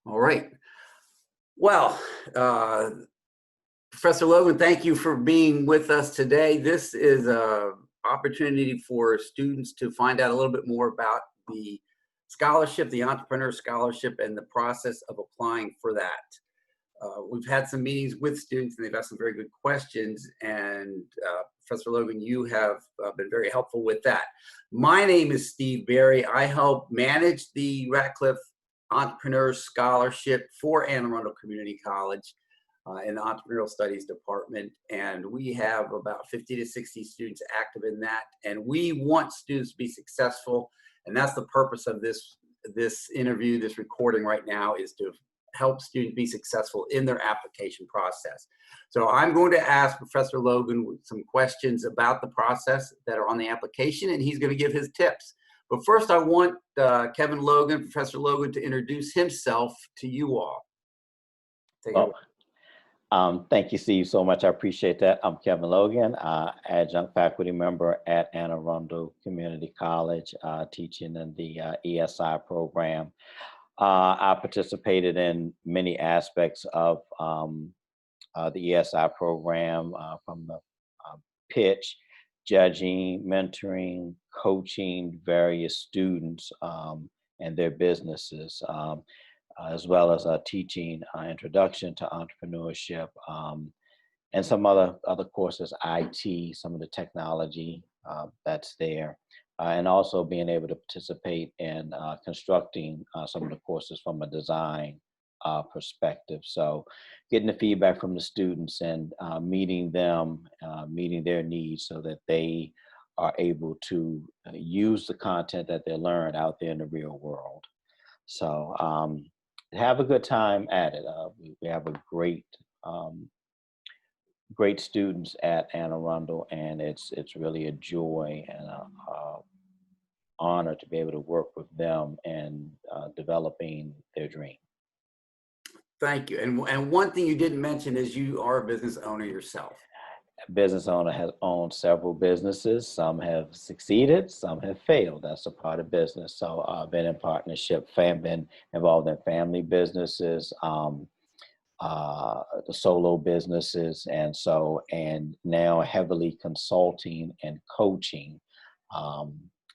All right. Well, uh, Professor Logan, thank you for being with us today. This is a opportunity for students to find out a little bit more about the scholarship, the entrepreneur scholarship, and the process of applying for that. We've had some meetings with students, and they've asked some very good questions. And Professor Logan, you have been very helpful with that. My name is Steve Berry. I help manage the Ratcliffe Entrepreneur Scholarship for Anne Arundel Community College in the Entrepreneurial Studies Department. And we have about 50 to 60 students active in that. And we want students to be successful. And that's the purpose of this interview, this recording right now, is to help students be successful in their application process. So I'm going to ask Professor Logan some questions about the process that are on the application, and he's going to give his tips. But first, I want Kevin Logan, Professor Logan, to introduce himself to you all. Thank you, Steve, so much. I appreciate that. I'm Kevin Logan, adjunct faculty member at Anne Arundel Community College, teaching in the ESI program. I participated in many aspects of the ESI program, from the pitch, judging, mentoring, coaching various students and their businesses, as well as teaching introduction to entrepreneurship, and some other courses, IT, some of the technology that's there. And also being able to participate in constructing some of the courses from a design perspective. So getting the feedback from the students and meeting them, meeting their needs so that they are able to use the content that they learn out there in the real world. So have a good time at it. We have a great students at Anne Arundel, and it's really a joy and a honor to be able to work with them and developing their dream. Thank you. And one thing you didn't mention is you are a business owner yourself. Business owner, has owned several businesses. Some have succeeded, some have failed. That's a part of business. So I've been in partnership, been involved in family businesses, the solo businesses, and now heavily consulting and coaching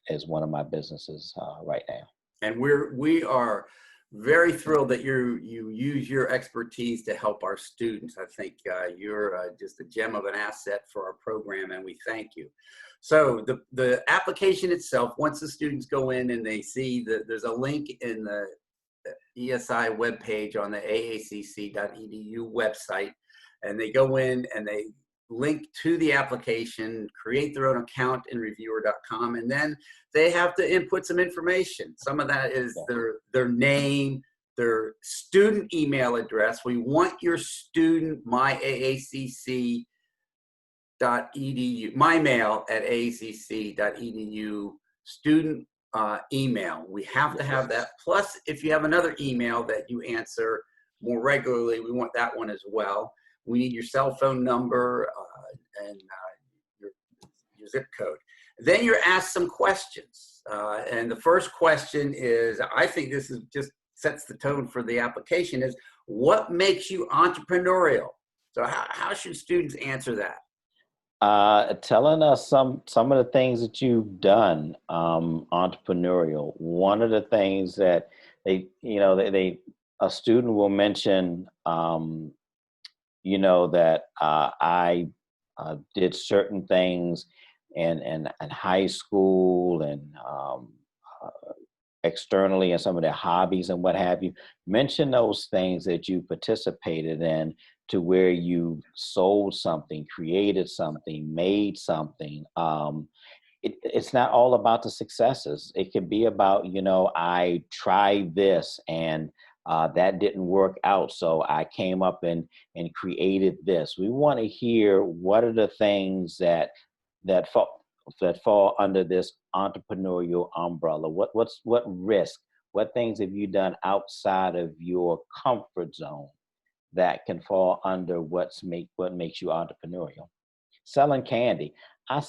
is one of my businesses right now. And we are very thrilled that you use your expertise to help our students. I think you're just a gem of an asset for our program, and we thank you. So the application itself, once the students go in and they see that there's a link in the ESI webpage on the aacc.edu website, and they go in and they link to the application, create their own account in reviewer.com, and then they have to input some information. Some of that is their name, their student email address. We want your student myAACC.edu, mymail@aacc.edu student email. We have to have that. Plus, if you have another email that you answer more regularly, we want that one as well. We need your cell phone number and your zip code. Then you're asked some questions. And the first question is, I think this is just sets the tone for the application, is what makes you entrepreneurial? So how should students answer that? Telling us some of the things that you've done entrepreneurial. One of the things that a student will mention, that I did certain things in high school and externally and some of their hobbies and what have you. Mention those things that you participated in to where you sold something, created something, made something. It's not all about the successes. It can be about, I tried this and that didn't work out, so I came up and created this. We want to hear what are the things that fall under this entrepreneurial umbrella. What risk? What things have you done outside of your comfort zone that can fall under what makes you entrepreneurial? Selling candy. I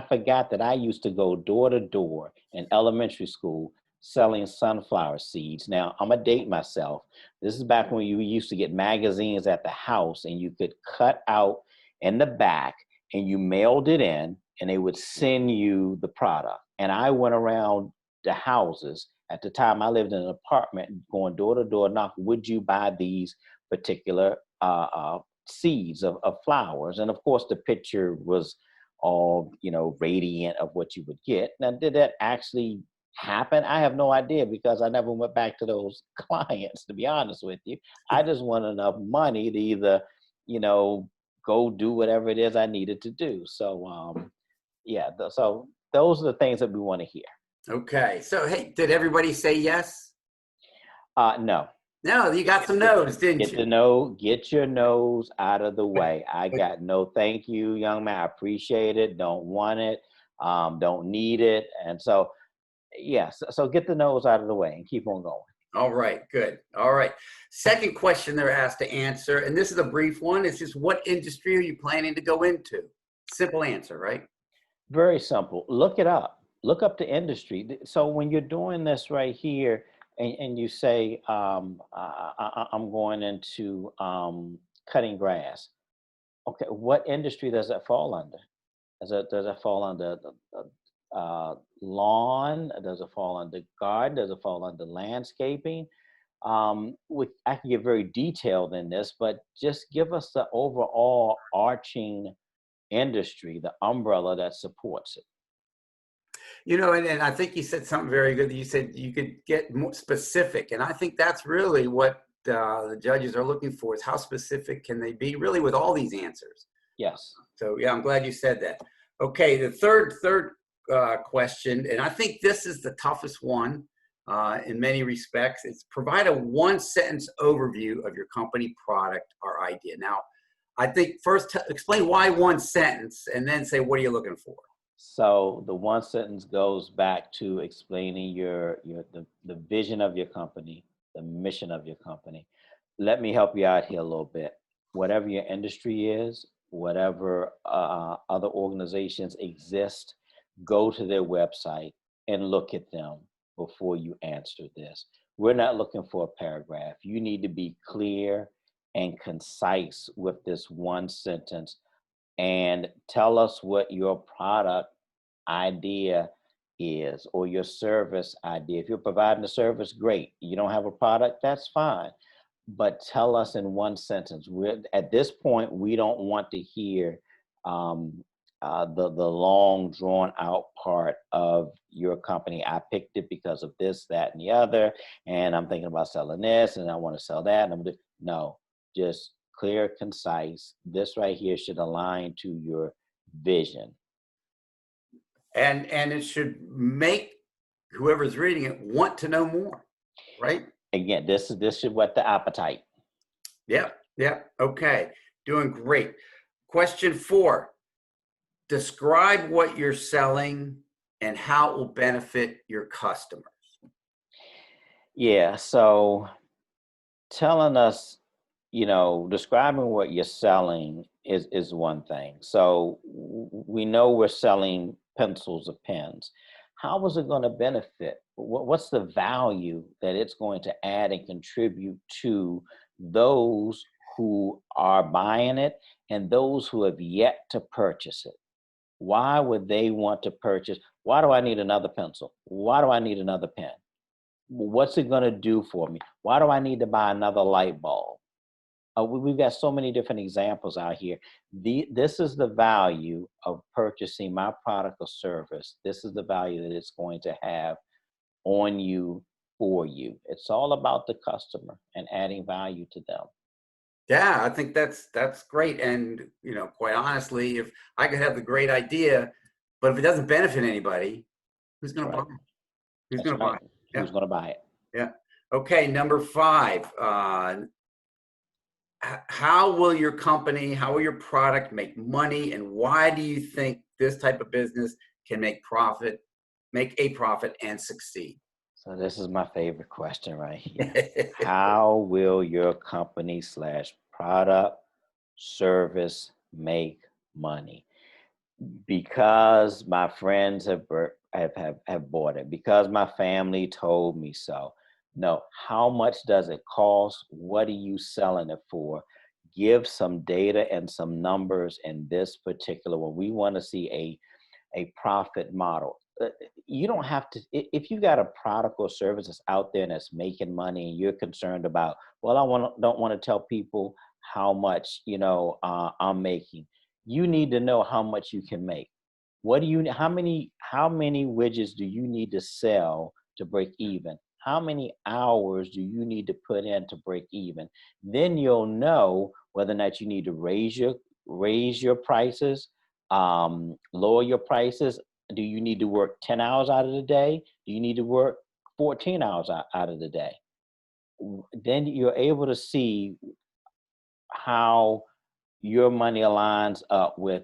forgot that I used to go door to door in elementary school selling sunflower seeds. Now, I'm going to date myself. This is back when you used to get magazines at the house and you could cut out in the back and you mailed it in and they would send you the product. And I went around the houses. At the time, I lived in an apartment going door to door, knock, would you buy these particular seeds of flowers? And of course, the picture was all, radiant of what you would get. Now, did that actually happen? I have no idea because I never went back to those clients, to be honest with you. I just want enough money to either, go do whatever it is I needed to do. So, so those are the things that we want to hear. Okay. So, hey, did everybody say yes? No. No, you got some no's, didn't you? Get your nose out of the way. I got no thank you, young man. I appreciate it. Don't want it. Don't need it. And so, yes. So get the nose out of the way and keep on going. All right, good. All right. Second question they're asked to answer, and this is a brief one. It's just, what industry are you planning to go into? Simple answer, right? Very simple. Look it up. Look up the industry. So when you're doing this right here, and you say, I'm going into cutting grass. Okay, what industry does that fall under? Does it fall under lawn? Does it fall under garden? Does it fall under landscaping? I can get very detailed in this, but just give us the overall arching industry, the umbrella that supports it. And I think you said something very good. You said you could get more specific. And I think that's really what the judges are looking for, is how specific can they be really with all these answers. Yes. So, yeah, I'm glad you said that. Okay, the third question, and I think this is the toughest one in many respects. It's provide a one-sentence overview of your company, product, or idea. Now, I think first explain why one sentence and then say, what are you looking for? So the one sentence goes back to explaining the vision of your company, the mission of your company. Let me help you out here a little bit. Whatever your industry is, whatever other organizations exist, go to their website and look at them before you answer this. We're not looking for a paragraph. You need to be clear and concise with this one sentence and tell us what your product idea is or your service idea. If you're providing a service, great. You don't have a product, that's fine. But tell us in one sentence. At this point, we don't want to hear the long drawn out part of your company. I picked it because of this, that, and the other, and I'm thinking about selling this, and I want to sell that. No, just clear, concise. This right here should align to your vision. And it should make whoever's reading it want to know more, right? Again, this should whet the appetite. Yeah. Okay, doing great. Question 4, describe what you're selling and how it will benefit your customers. Yeah, so telling us, describing what you're selling is one thing. So we know we're selling pencils or pens. How is it going to benefit? What's the value that it's going to add and contribute to those who are buying it and those who have yet to purchase it? Why would they want to purchase? Why do I need another pencil? Why do I need another pen? What's it going to do for me? Why do I need to buy another light bulb? We've got so many different examples out here. This is the value of purchasing my product or service. This is the value that it's going to have on you, for you. It's all about the customer and adding value to them. Yeah, I think that's great. And, quite honestly, if I could have the great idea, but if it doesn't benefit anybody, who's going to buy it? Who's going to buy it? Yeah. Who's going to buy it? Yeah. Okay, number 5. How will your company, how will your product make money, and why do you think this type of business can make a profit and succeed? So this is my favorite question right here. How will your company / product, service make money? Because my friends have bought it, because my family told me so. No, how much does it cost? What are you selling it for? Give some data and some numbers in this particular one. We want to see a profit model. You don't have to, if you got a product or service that's out there and that's making money and you're concerned about, well, don't want to tell people how much, I'm making. You need to know how much you can make. How many widgets do you need to sell to break even? How many hours do you need to put in to break even? Then you'll know whether or not you need to raise your prices, lower your prices. Do you need to work 10 hours out of the day? Do you need to work 14 hours out of the day? Then you're able to see how your money aligns up with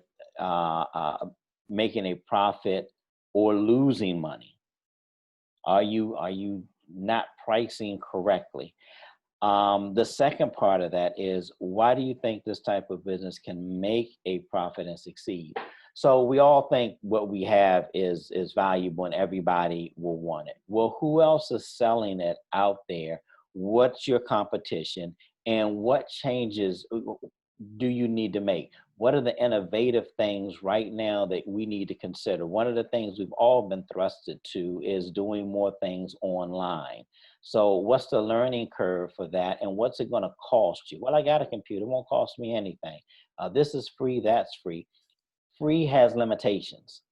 making a profit or losing money. Are you not pricing correctly? The second part of that is, why do you think this type of business can make a profit and succeed? So we all think what we have is valuable and everybody will want it. Well, who else is selling it out there? What's your competition? And what changes do you need to make? What are the innovative things right now that we need to consider? One of the things we've all been thrusted to is doing more things online. So what's the learning curve for that? And what's it going to cost you? Well, I got a computer. It won't cost me anything. This is free. That's free. Free has limitations.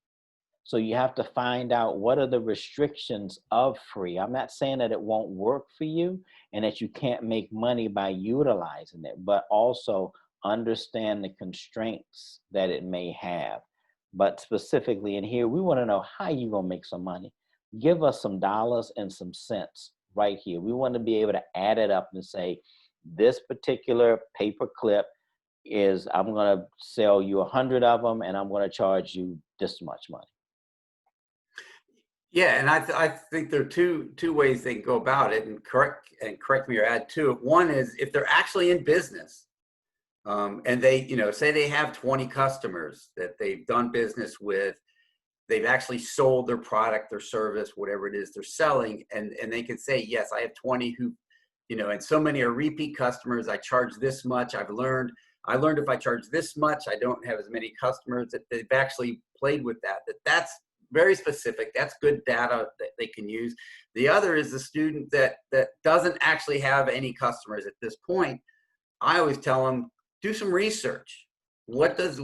So you have to find out what are the restrictions of free. I'm not saying that it won't work for you and that you can't make money by utilizing it, but also understand the constraints that it may have. But specifically in here, we want to know how you going to make some money. Give us some dollars and some cents right here. We want to be able to add it up and say, this particular paper clip is, I'm going to sell you 100 of them and I'm going to charge you this much money. Yeah, and I think there are two ways they can go about it, and correct me or add to it. One is if they're actually in business, and they, say they have 20 customers that they've done business with, they've actually sold their product, their service, whatever it is they're selling, and they can say, yes, I have 20 who, and so many are repeat customers. I charge this much. I learned if I charge this much, I don't have as many customers. That they've actually played with that. That's very specific. That's good data that they can use. The other is the student that doesn't actually have any customers at this point. I always tell them, do some research. What does,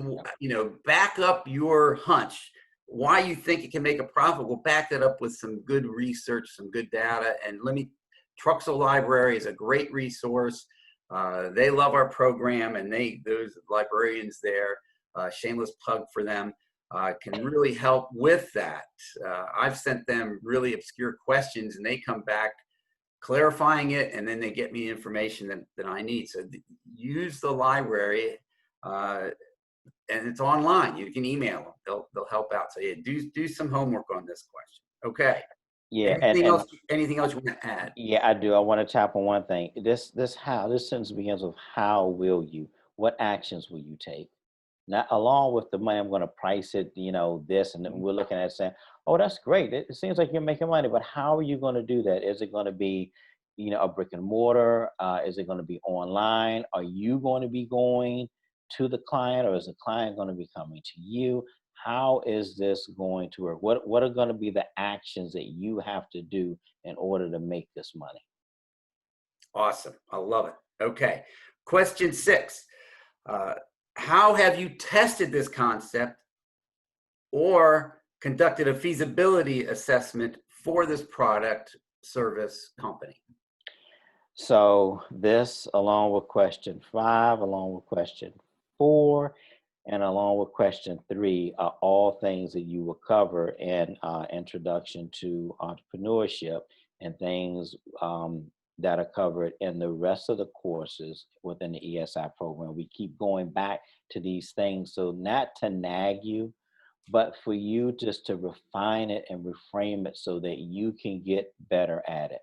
back up your hunch. Why you think it can make a profit? We'll back that up with some good research, some good data. And Truxell Library is a great resource. They love our program, and those librarians there, shameless plug for them, can really help with that. I've sent them really obscure questions, and they come back clarifying it, and then they get me information that I need. So use the library, and it's online. You can email them. They'll help out. So yeah, do some homework on this question. Okay. Yeah, Anything else you want to add? yeah, I do. I want to tap on one thing. This sentence begins with, how will you? What actions will you take? Not along with the money, I'm going to price it, this, and then we're looking at saying, oh, that's great. It seems like you're making money, but how are you going to do that? Is it going to be, a brick and mortar? Is it going to be online? Are you going to be going to the client, or is the client going to be coming to you? How is this going to work? What are going to be the actions that you have to do in order to make this money? Awesome. I love it. Okay. Question 6. How have you tested this concept or conducted a feasibility assessment for this product, service, company? So this, along with question 5, along with question 4, and along with question 3, are all things that you will cover in Introduction to Entrepreneurship, and things that are covered in the rest of the courses within the ESI program. We keep going back to these things, so not to nag you, but for you just to refine it and reframe it so that you can get better at it.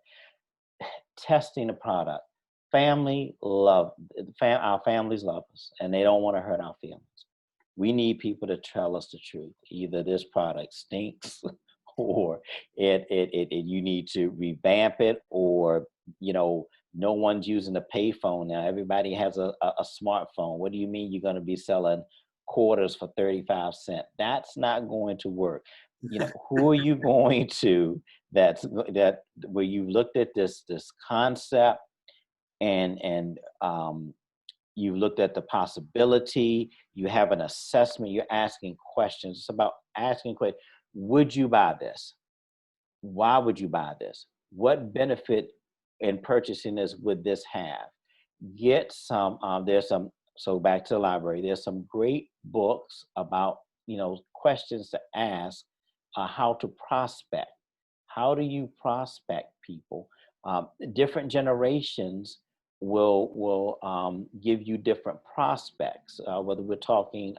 Testing a product. Our families love us, and they don't want to hurt our feelings. We need people to tell us the truth. Either this product stinks or you need to revamp it, or, no one's using a payphone now. Everybody has a smartphone. What do you mean you're going to be selling quarters for 35 cents? That's not going to work. Who are you going to that where you looked at this concept and you looked at the possibility, you have an assessment, you're asking questions. It's about asking questions. Would you buy this? Why would you buy this? What benefit in purchasing this would this have? Get some, so back to the library, there's some great books about, questions to ask, how to prospect. How do you prospect people? Different generations will give you different prospects, whether we're talking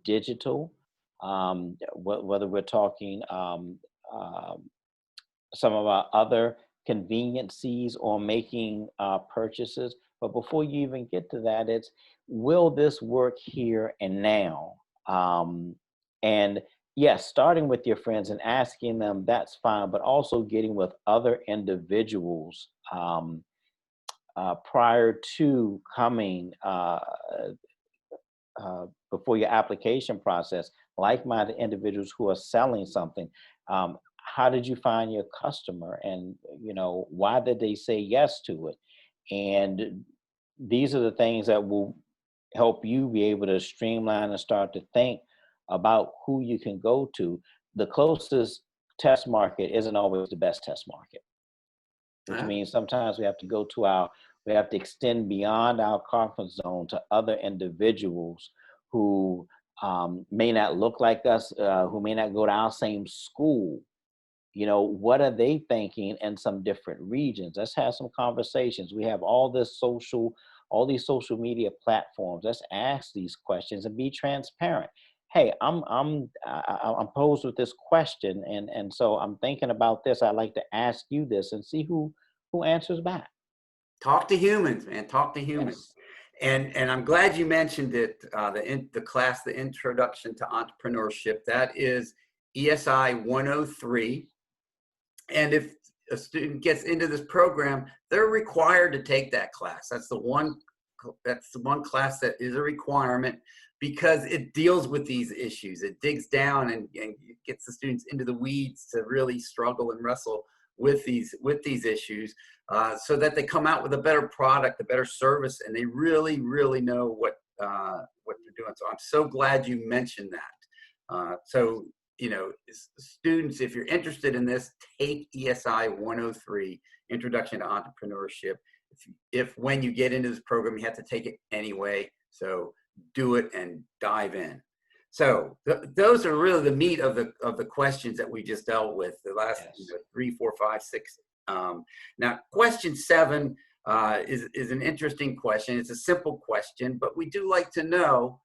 digital, whether we're talking some of our other conveniencies or making purchases. But before you even get to that, it's, will this work here and now? And yes, starting with your friends and asking them, that's fine, but also getting with other individuals prior to coming before your application process, like-minded individuals who are selling something. How did you find your customer, and why did they say yes to it? And these are the things that will help you be able to streamline and start to think about who you can go to. The closest test market isn't always the best test market, which means sometimes we have to extend beyond our comfort zone to other individuals who may not look like us, who may not go to our same school. What are they thinking in some different regions? Let's have some conversations. We have all these social media platforms. Let's ask these questions and be transparent. Hey, I'm posed with this question, and so I'm thinking about this. I'd like to ask you this, and see who answers back. Talk to humans, man. Talk to humans. Yes. And I'm glad you mentioned it. The class, the Introduction to Entrepreneurship, that is ESI 103. And if a student gets into this program, they're required to take that class. That's the one class that is a requirement, because it deals with these issues. It digs down and gets the students into the weeds to really struggle and wrestle with these issues, so that they come out with a better product, a better service, and they really, really know what they're doing. So I'm so glad you mentioned that. So students, if you're interested in this, take ESI 103, Introduction to Entrepreneurship. If when you get into this program, you have to take it anyway, so do it and dive in. So those are really the meat of the questions that we just dealt with, the last 3, 4, 5, 6. Now, question 7 is an interesting question. It's a simple question, but we do like to know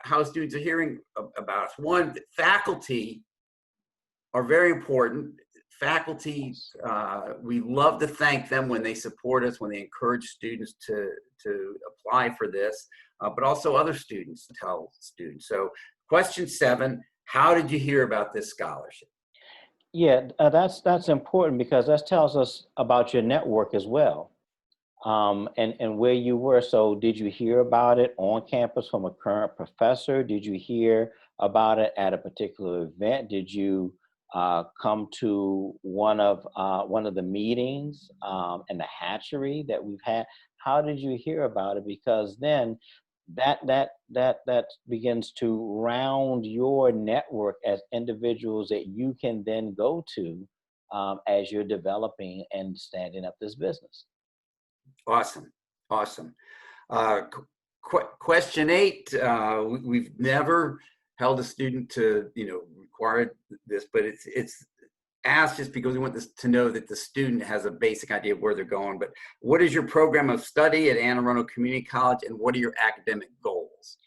how students are hearing about us. One, faculty are very important. Faculty, we love to thank them when they support us, when they encourage students to apply for this, but also other students tell students. So question 7, how did you hear about this scholarship? Yeah, that's important, because that tells us about your network as well. And where you were. So did you hear about it on campus from a current professor? Did you hear about it at a particular event? Did you come to one of the meetings in the hatchery that we've had? How did you hear about it? Because then that begins to round your network as individuals that you can then go to as you're developing and standing up this business. Awesome. Question 8, we've never held a student to require this, but it's asked just because we want this to know that the student has a basic idea of where they're going. But what is your program of study at Anne Arundel Community College, and what are your academic goals?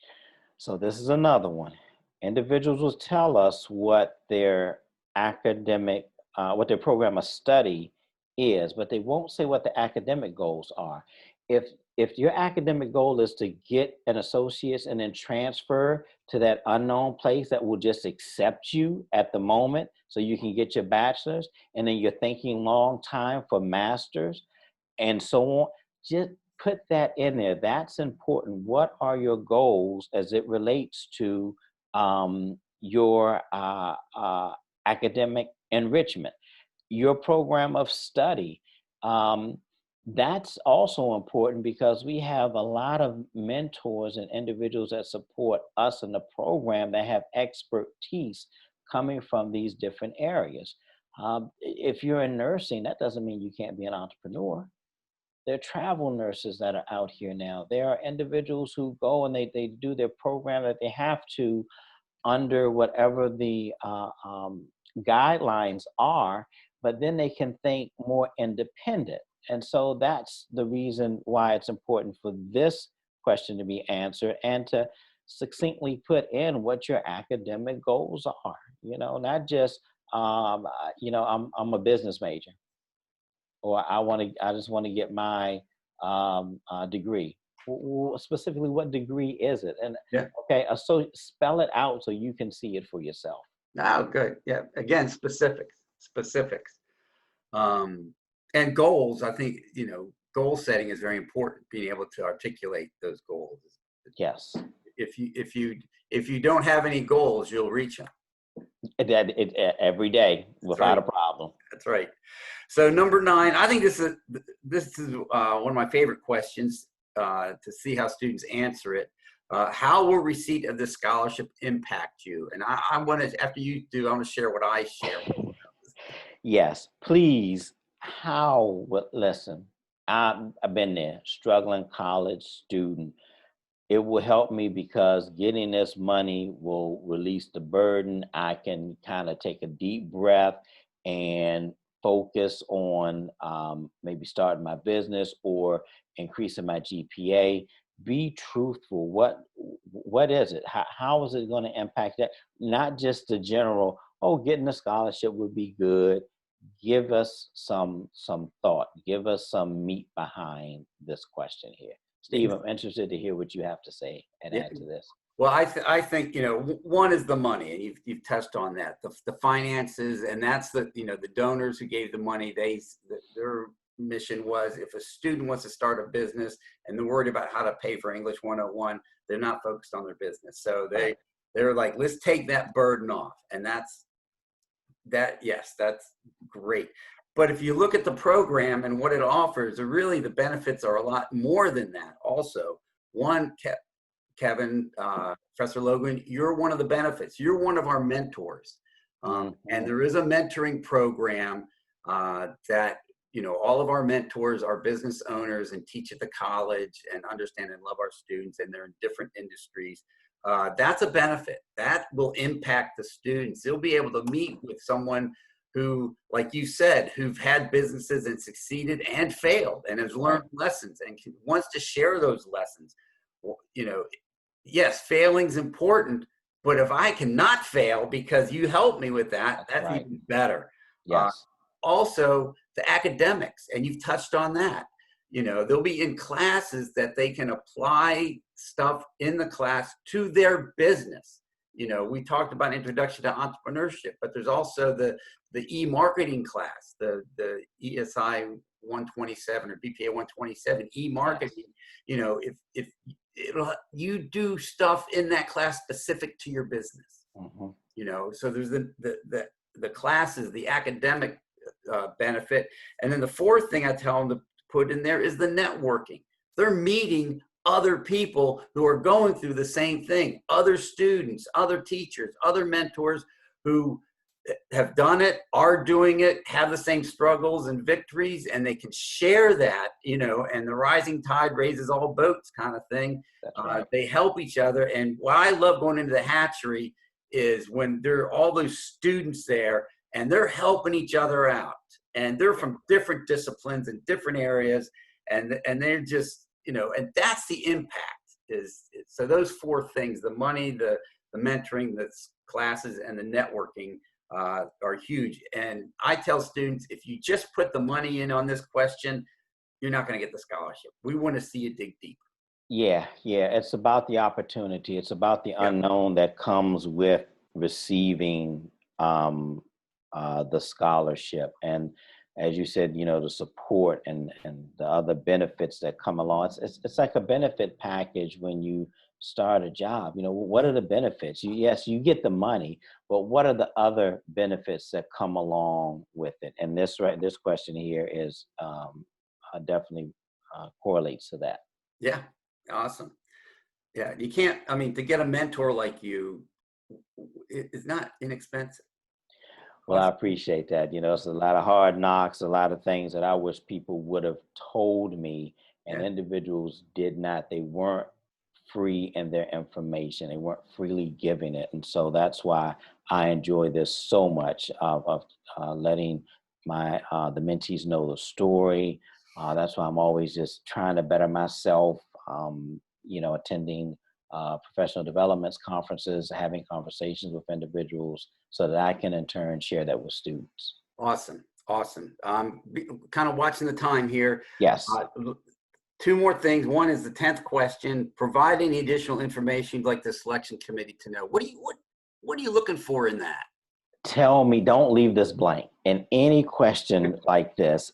So this is another one. Individuals will tell us what their what their program of study is, but they won't say what the academic goals are. If if your academic goal is to get an associate's and then transfer to that unknown place that will just accept you at the moment so you can get your bachelor's, and then you're thinking long time for master's and so on, just put that in there. That's important. What are your goals as it relates to your academic enrichment, your program of study? That's also important because we have a lot of mentors and individuals that support us in the program that have expertise coming from these different areas. If you're in nursing, that doesn't mean you can't be an entrepreneur. There are travel nurses that are out here now. There are individuals who go and they do their program that they have to under whatever the guidelines are, but then they can think more independent. And so that's the reason why it's important for this question to be answered and to succinctly put in what your academic goals are. Not just, I'm a business major, or I just want to get my degree. Specifically, what degree is it? And Yeah. okay, so spell it out so you can see it for yourself. Oh, good. Yeah. Again, specifics. And goals, I think, goal setting is very important, being able to articulate those goals. Yes. If you don't have any goals, you'll reach them. Every day without a problem. That's right. So number 9, I think this is one of my favorite questions to see how students answer it. How will receipt of this scholarship impact you? And I want to, after you do, I want to share what I share. Yes, please. Listen, I've been there, struggling college student. It will help me because getting this money will release the burden. I can kind of take a deep breath and focus on maybe starting my business or increasing my GPA. Be truthful. What is it? How is it going to impact that? Not just the general, getting a scholarship would be good. Give us some thought. Give us some meat behind this question here. Steve, I'm interested to hear what you have to say and add to this. Well, I think, one is the money, and you've touched on that, the finances, and that's the donors who gave the money. Their mission was, if a student wants to start a business and they're worried about how to pay for English 101, they're not focused on their business. So they're like, let's take that burden off. And that's great. But if you look at the program and what it offers, really the benefits are a lot more than that. Also, one, Kevin, Professor Logan, you're one of the benefits. You're one of our mentors. And there is a mentoring program that, all of our mentors are business owners and teach at the college and understand and love our students, and they're in different industries. That's a benefit. That will impact the students. They'll be able to meet with someone who, like you said, who've had businesses and succeeded and failed and has learned lessons and wants to share those lessons. Yes, failing's important, but if I cannot fail because you helped me with that's even better. Yes. Also, the academics, and you've touched on that. They'll be in classes that they can apply stuff in the class to their business. We talked about introduction to entrepreneurship, but there's also the e-marketing class, the ESI 127 or BPA 127 e-marketing. Yes. If you do stuff in that class specific to your business, so there's the classes, the academic benefit. And then the fourth thing I tell them to put in there is the networking. They're meeting other people who are going through the same thing, other students, other teachers, other mentors who have done it, are doing it, have the same struggles and victories, and they can share that, and the rising tide raises all boats kind of thing. Right. They help each other. And what I love going into the hatchery is when there are all those students there and they're helping each other out, and they're from different disciplines and different areas, and they're just, and that's the impact so those four things, the money, the mentoring, the classes, and the networking are huge. And I tell students, if you just put the money in on this question, you're not going to get the scholarship. We want to see you dig deep. Yeah, yeah. It's about the opportunity. It's about the Yeah. unknown that comes with receiving the scholarship. And as you said, the support and the other benefits that come along. It's like a benefit package when you start a job. What are the benefits? Yes, you get the money, but what are the other benefits that come along with it? And this question here is definitely correlates to that. Yeah. Awesome. Yeah. You can't, I mean, to get a mentor like you, it's not inexpensive. Well, I appreciate that. It's a lot of hard knocks, a lot of things that I wish people would have told me, and Yeah. individuals did not. They weren't free in their information. They weren't freely giving it. And so that's why I enjoy this so much of letting the mentees know the story. That's why I'm always just trying to better myself, attending professional developments, conferences, having conversations with individuals so that I can in turn share that with students. Awesome. Awesome. Kind of watching the time here. Yes. Two more things. One is the 10th question. Provide any additional information you'd like the selection committee to know. What are you looking for in that? Tell me, don't leave this blank. In any question like this,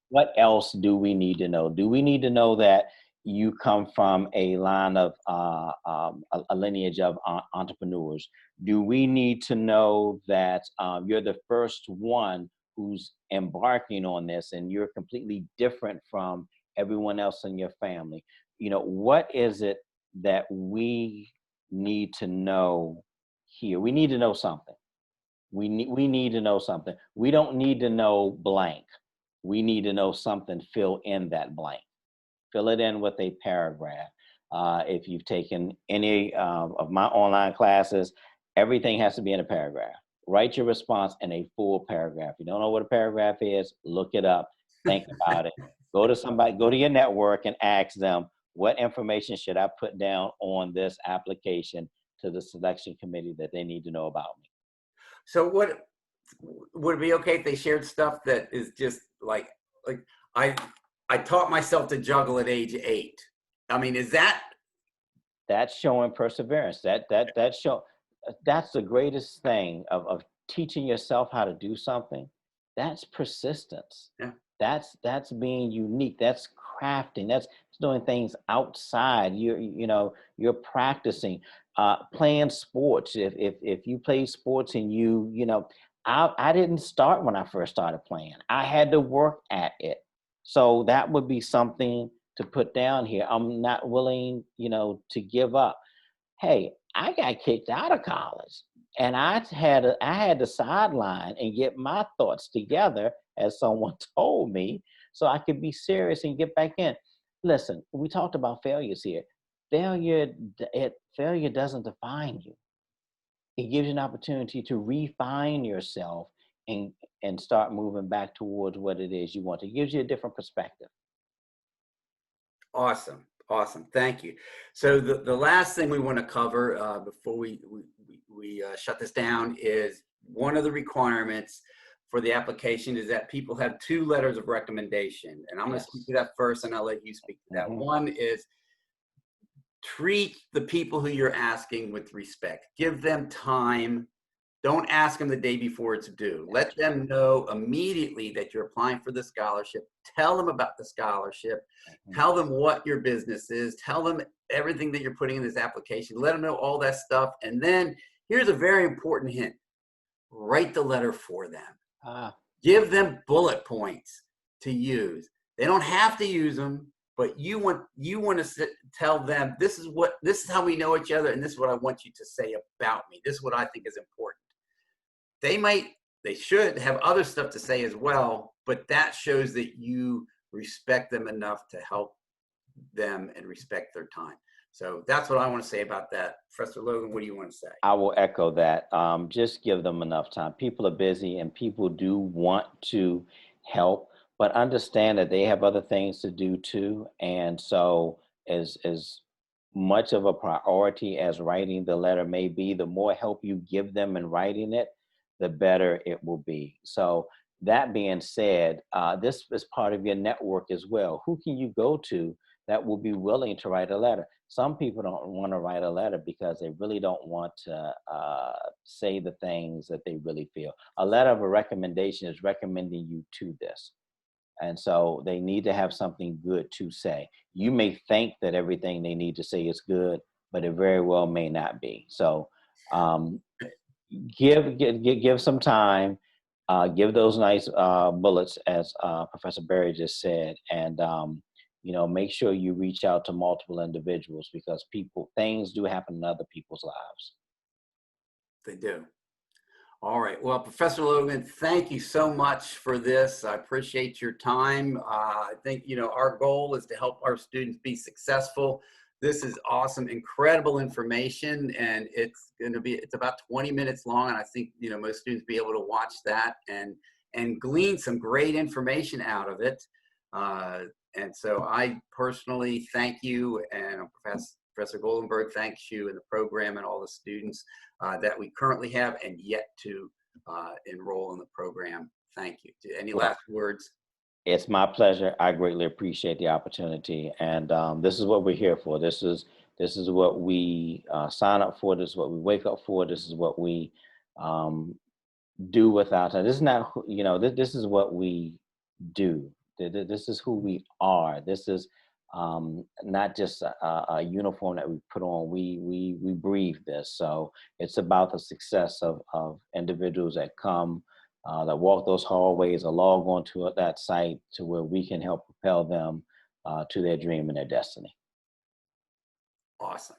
what else do we need to know? Do we need to know that you come from a line of a lineage of entrepreneurs? Do we need to know that you're the first one who's embarking on this and you're completely different from everyone else in your family? What is it that we need to know here? We need to know something. We need to know something. We don't need to know blank. We need to know something. Fill in that blank. Fill it in with a paragraph. If you've taken any of my online classes, everything has to be in a paragraph. Write your response in a full paragraph. If you don't know what a paragraph is, look it up. Think about it. Go to your network and ask them, what information should I put down on this application to the selection committee that they need to know about me? So what would it be okay if they shared stuff that is just like I taught myself to juggle at age 8. I mean, is that That's showing perseverance. That's the greatest thing of teaching yourself how to do something. That's persistence. yeah. That's being unique. That's crafting. That's doing things outside. You're practicing, playing sports. If you play sports and I didn't start when I first started playing. I had to work at it. So that would be something to put down here. I'm not willing, to give up. Hey, I got kicked out of college, and I had to sideline and get my thoughts together, as someone told me, so I could be serious and get back in. Listen, we talked about failures here. Failure doesn't define you. It gives you an opportunity to refine yourself and start moving back towards what it is you want. It gives you a different perspective. Awesome? Awesome. Thank you. So the last thing we want to cover before we shut this down is one of the requirements for the application is that people have 2 letters of recommendation. And I'm going to speak to that first, and I'll let you speak to that. One is treat the people who you're asking with respect. Give them time. Don't ask them the day before it's due. Let them know immediately that you're applying for the scholarship. Tell them about the scholarship. Tell them what your business is. Tell them everything that you're putting in this application. Let them know all that stuff. And then here's a very important hint. Write the letter for them. Give them bullet points to use. They don't have to use them, but you want to tell them, this is how we know each other, and this is what I want you to say about me. This is what I think is important. They should have other stuff to say as well, but that shows that you respect them enough to help them and respect their time. So that's what I want to say about that. Professor Logan, what do you want to say? I will echo that. Just give them enough time. People are busy and people do want to help, but understand that they have other things to do too. And so as much of a priority as writing the letter may be, the more help you give them in writing it, the better it will be. So That being said, this is part of your network as well. Who can you go to that will be willing to write a letter? Some people don't want to write a letter because they really don't want to say the things that they really feel. A letter of a recommendation is recommending you to this. And so they need to have something good to say. You may think that everything they need to say is good, but it very well may not be. So um, give some time, give those nice bullets, as Professor Berry just said, and make sure you reach out to multiple individuals, because things do happen in other people's lives. They do. All right. Well, Professor Logan, thank you so much for this. I appreciate your time. I think, our goal is to help our students be successful. This is awesome, incredible information, and it's about 20 minutes long. And I think, most students be able to watch that and glean some great information out of it. And so I personally thank you, and Professor Goldenberg thanks you and the program and all the students that we currently have and yet to enroll in the program. Thank you. Any last words? It's my pleasure. I greatly appreciate the opportunity, and this is what we're here for. This is what we sign up for. This is what we wake up for. This is what we do without. This is not, this is what we do. This is who we are. This is not just a uniform that we put on. We breathe this. So it's about the success of individuals that come, that walk those hallways or log on to that site, to where we can help propel them to their dream and their destiny. Awesome.